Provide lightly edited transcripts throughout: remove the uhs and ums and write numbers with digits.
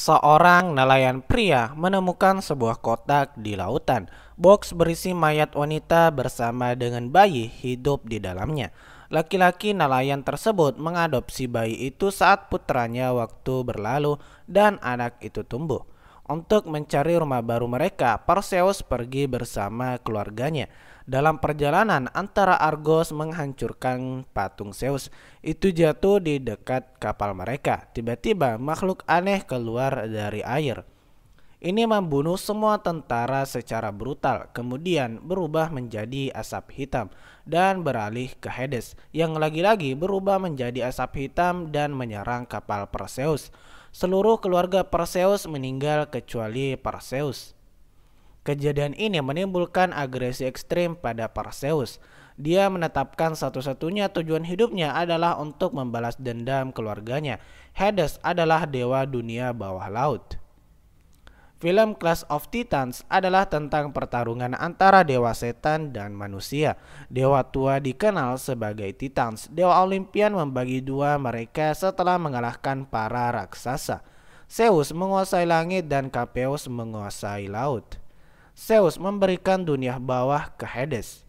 Seorang nelayan pria menemukan sebuah kotak di lautan. Box berisi mayat wanita bersama dengan bayi hidup di dalamnya. Laki-laki nelayan tersebut mengadopsi bayi itu saat putranya waktu berlalu dan anak itu tumbuh. Untuk mencari rumah baru mereka, Perseus pergi bersama keluarganya. Dalam perjalanan antara Argos menghancurkan patung Zeus itu jatuh di dekat kapal mereka. Tiba-tiba makhluk aneh keluar dari air. Ini membunuh semua tentara secara brutal, kemudian berubah menjadi asap hitam dan beralih ke Hades, yang lagi-lagi berubah menjadi asap hitam dan menyerang kapal Perseus. Seluruh keluarga Perseus meninggal kecuali Perseus. Kejadian ini menimbulkan agresi ekstrim pada Perseus. Dia menetapkan satu-satunya tujuan hidupnya adalah untuk membalas dendam keluarganya. Hades adalah dewa dunia bawah laut. Film Clash of Titans adalah tentang pertarungan antara dewa setan dan manusia. Dewa tua dikenal sebagai Titans. Dewa Olimpian membagi dua mereka setelah mengalahkan para raksasa. Zeus menguasai langit dan Capheus menguasai laut. Zeus memberikan dunia bawah ke Hades.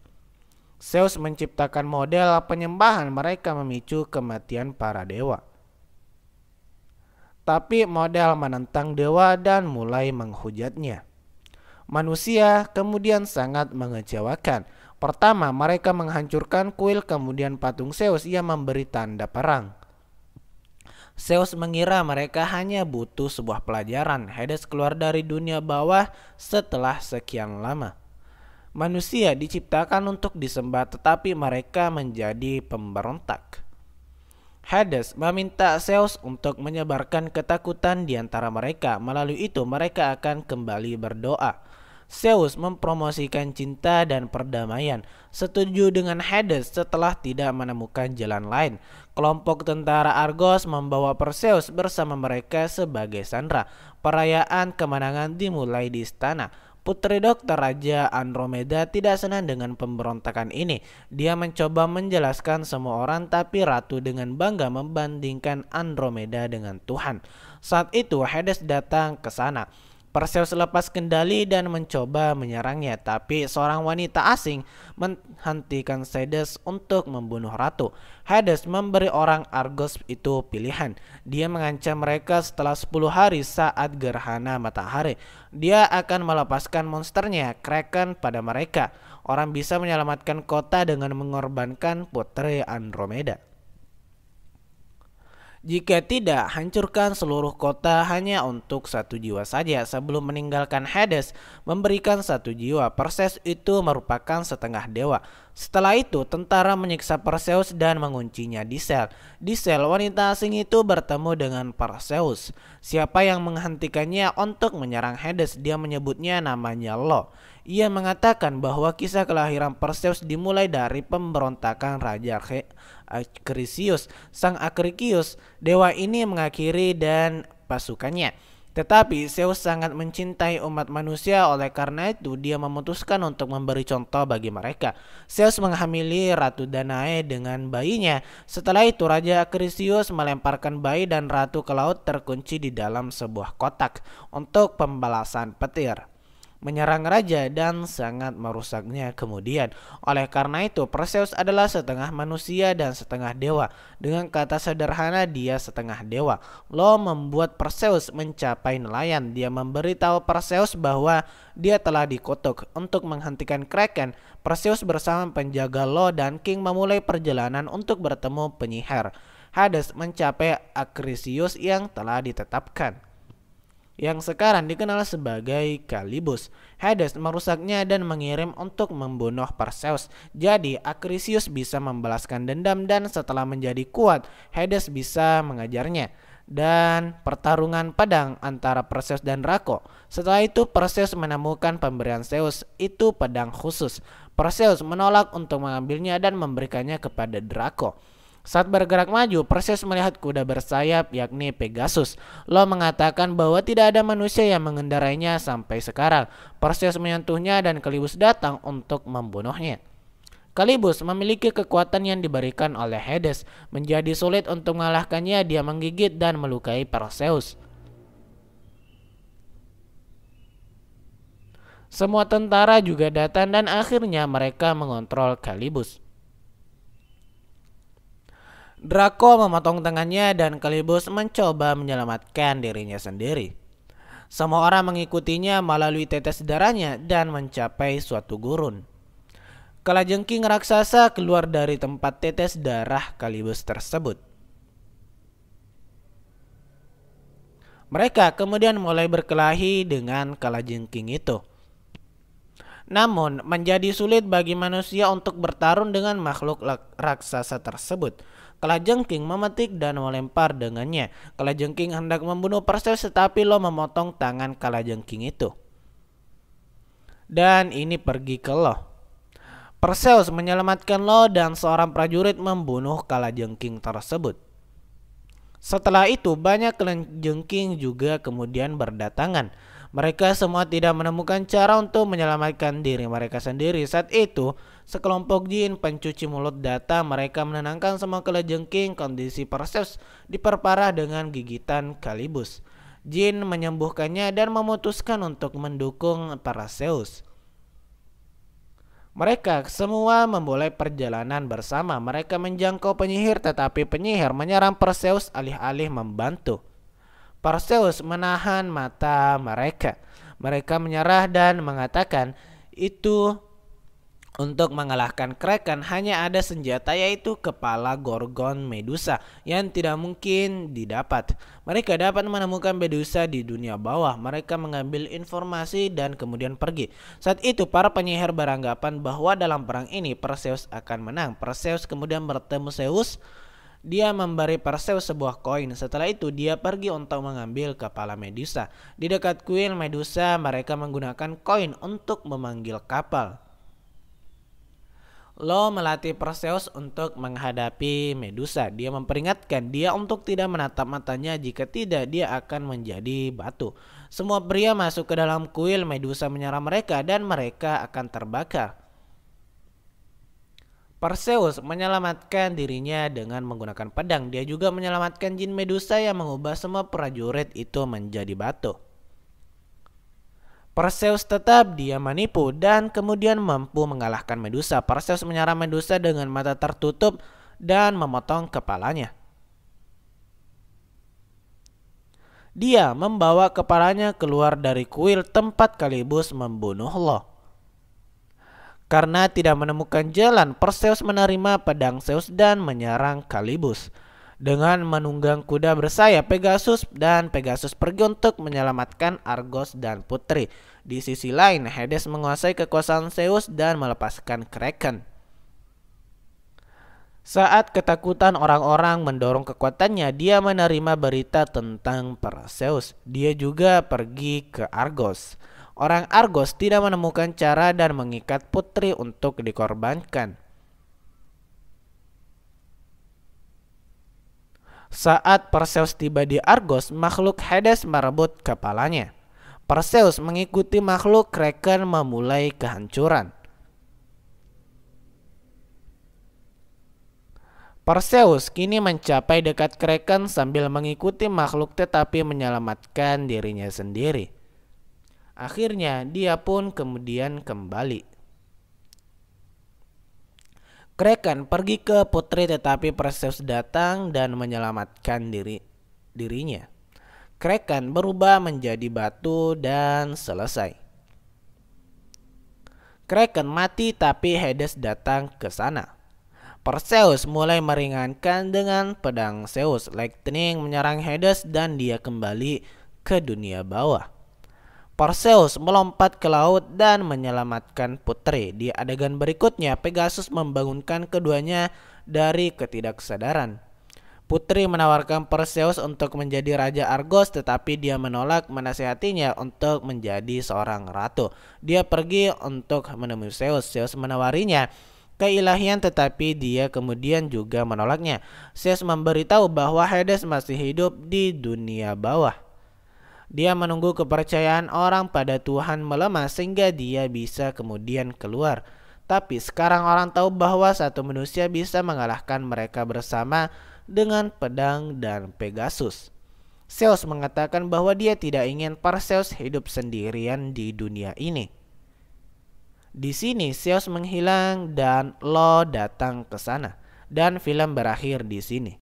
Zeus menciptakan model penyembahan mereka memicu kematian para dewa. Tapi model menentang dewa dan mulai menghujatnya. Manusia kemudian sangat mengecewakan. Pertama, mereka menghancurkan kuil, kemudian patung Zeus yang memberi tanda perang. Zeus mengira mereka hanya butuh sebuah pelajaran. Hades keluar dari dunia bawah setelah sekian lama. Manusia diciptakan untuk disembah, tetapi mereka menjadi pemberontak. Hades meminta Zeus untuk menyebarkan ketakutan di antara mereka. Melalui itu mereka akan kembali berdoa. Zeus mempromosikan cinta dan perdamaian. Setuju dengan Hades setelah tidak menemukan jalan lain. Kelompok tentara Argos membawa Perseus bersama mereka sebagai sandera. Perayaan kemenangan dimulai di istana. Putri dokter Raja Andromeda tidak senang dengan pemberontakan ini. Dia mencoba menjelaskan semua orang, tapi ratu dengan bangga membandingkan Andromeda dengan Tuhan. Saat itu Hades datang ke sana. Perseus lepas kendali dan mencoba menyerangnya, tapi seorang wanita asing menghentikan Hades untuk membunuh ratu. Hades memberi orang Argos itu pilihan. Dia mengancam mereka setelah 10 hari saat gerhana matahari. Dia akan melepaskan monsternya, Kraken, pada mereka. Orang bisa menyelamatkan kota dengan mengorbankan putri Andromeda. Jika tidak, hancurkan seluruh kota hanya untuk satu jiwa saja. Sebelum meninggalkan Hades, memberikan satu jiwa. Perseus itu merupakan setengah dewa. Setelah itu, tentara menyiksa Perseus dan menguncinya di sel. Di sel, wanita asing itu bertemu dengan Perseus. Siapa yang menghentikannya untuk menyerang Hades? Dia menyebutnya namanya Lo. Ia mengatakan bahwa kisah kelahiran Perseus dimulai dari pemberontakan Raja Acrisius. Sang Acrisius, dewa ini mengakhiri dan pasukannya. Tetapi Zeus sangat mencintai umat manusia, oleh karena itu dia memutuskan untuk memberi contoh bagi mereka. Zeus menghamili Ratu Danae dengan bayinya. Setelah itu Raja Acrisius melemparkan bayi dan ratu ke laut, terkunci di dalam sebuah kotak untuk pembalasan petir. Menyerang raja dan sangat merusaknya kemudian. Oleh karena itu Perseus adalah setengah manusia dan setengah dewa. Dengan kata sederhana, dia setengah dewa. Lo membuat Perseus mencapai nelayan. Dia memberitahu Perseus bahwa dia telah dikutuk. Untuk menghentikan Kraken, Perseus bersama penjaga Lo dan King memulai perjalanan untuk bertemu penyihir. Hades mencapai Acrisius yang telah ditetapkan, yang sekarang dikenal sebagai Kalibus. Hades merusaknya dan mengirim untuk membunuh Perseus. Jadi Acrisius bisa membalaskan dendam, dan setelah menjadi kuat, Hades bisa mengajarnya. Dan pertarungan pedang antara Perseus dan Draco. Setelah itu Perseus menemukan pemberian Zeus, itu pedang khusus. Perseus menolak untuk mengambilnya dan memberikannya kepada Draco. Saat bergerak maju, Perseus melihat kuda bersayap, yakni Pegasus. Lo mengatakan bahwa tidak ada manusia yang mengendarainya sampai sekarang. Perseus menyentuhnya dan Kalibus datang untuk membunuhnya. Kalibus memiliki kekuatan yang diberikan oleh Hades. Menjadi sulit untuk mengalahkannya, dia menggigit dan melukai Perseus. Semua tentara juga datang dan akhirnya mereka mengontrol Kalibus. Draco memotong tangannya dan Kalibus mencoba menyelamatkan dirinya sendiri. Semua orang mengikutinya melalui tetes darahnya dan mencapai suatu gurun. Kalajengking raksasa keluar dari tempat tetes darah Kalibus tersebut. Mereka kemudian mulai berkelahi dengan kalajengking itu. Namun, menjadi sulit bagi manusia untuk bertarung dengan makhluk raksasa tersebut. Kalajengking memetik dan melempar dengannya. Kalajengking hendak membunuh Perseus, tetapi Lo memotong tangan kalajengking itu. Dan ini pergi ke Lo. Perseus menyelamatkan Lo dan seorang prajurit membunuh kalajengking tersebut. Setelah itu banyak kalajengking juga kemudian berdatangan. Mereka semua tidak menemukan cara untuk menyelamatkan diri mereka sendiri. Saat itu, sekelompok jin pencuci mulut datang. Mereka menenangkan semua kalajengking. Kondisi Perseus diperparah dengan gigitan Kalibus. Jin menyembuhkannya dan memutuskan untuk mendukung Perseus. Mereka semua memulai perjalanan bersama. Mereka menjangkau penyihir, tetapi penyihir menyerang Perseus alih-alih membantu. Perseus menahan mata mereka. Mereka menyerah dan mengatakan itu untuk mengalahkan Kraken hanya ada senjata, yaitu kepala Gorgon Medusa yang tidak mungkin didapat. Mereka dapat menemukan Medusa di dunia bawah. Mereka mengambil informasi dan kemudian pergi. Saat itu para penyihir beranggapan bahwa dalam perang ini Perseus akan menang. Perseus kemudian bertemu Zeus. Dia memberi Perseus sebuah koin. Setelah itu dia pergi untuk mengambil kepala Medusa. Di dekat kuil Medusa mereka menggunakan koin untuk memanggil kapal. Lo melatih Perseus untuk menghadapi Medusa. Dia memperingatkan dia untuk tidak menatap matanya, jika tidak dia akan menjadi batu. Semua pria masuk ke dalam kuil. Medusa menyerang mereka dan mereka akan terbakar. Perseus menyelamatkan dirinya dengan menggunakan pedang. Dia juga menyelamatkan jin Medusa yang mengubah semua prajurit itu menjadi batu. Perseus tetap dia menipu dan kemudian mampu mengalahkan Medusa. Perseus menyerang Medusa dengan mata tertutup dan memotong kepalanya. Dia membawa kepalanya keluar dari kuil tempat Kalibus membunuh Lo. Karena tidak menemukan jalan, Perseus menerima pedang Zeus dan menyerang Kalibus. Dengan menunggang kuda bersayap Pegasus, dan Pegasus pergi untuk menyelamatkan Argos dan Putri. Di sisi lain, Hades menguasai kekuasaan Zeus dan melepaskan Kraken. Saat ketakutan orang-orang mendorong kekuatannya, dia menerima berita tentang Perseus. Dia juga pergi ke Argos. Orang Argos tidak menemukan cara dan mengikat Putri untuk dikorbankan. Saat Perseus tiba di Argos, makhluk Hades merebut kepalanya. Perseus mengikuti makhluk Kraken memulai kehancuran. Perseus kini mencapai dekat Kraken sambil mengikuti makhluk tetapi menyelamatkan dirinya sendiri. Akhirnya dia pun kemudian kembali. Kraken pergi ke Putri tetapi Perseus datang dan menyelamatkan dirinya. Kraken berubah menjadi batu dan selesai. Kraken mati tapi Hades datang ke sana. Perseus mulai meringankan dengan pedang Zeus. Lightning menyerang Hades dan dia kembali ke dunia bawah. Perseus melompat ke laut dan menyelamatkan Putri. Di adegan berikutnya, Pegasus membangunkan keduanya dari ketidaksadaran. Putri menawarkan Perseus untuk menjadi Raja Argos, tetapi dia menolak, menasihatinya untuk menjadi seorang ratu. Dia pergi untuk menemui Zeus. Zeus menawarinya keilahian, tetapi dia kemudian juga menolaknya. Zeus memberitahu bahwa Hades masih hidup di dunia bawah. Dia menunggu kepercayaan orang pada Tuhan melemah sehingga dia bisa kemudian keluar. Tapi sekarang orang tahu bahwa satu manusia bisa mengalahkan mereka bersama dengan pedang dan Pegasus. Zeus mengatakan bahwa dia tidak ingin Perseus hidup sendirian di dunia ini. Di sini Zeus menghilang dan Lo datang ke sana dan film berakhir di sini.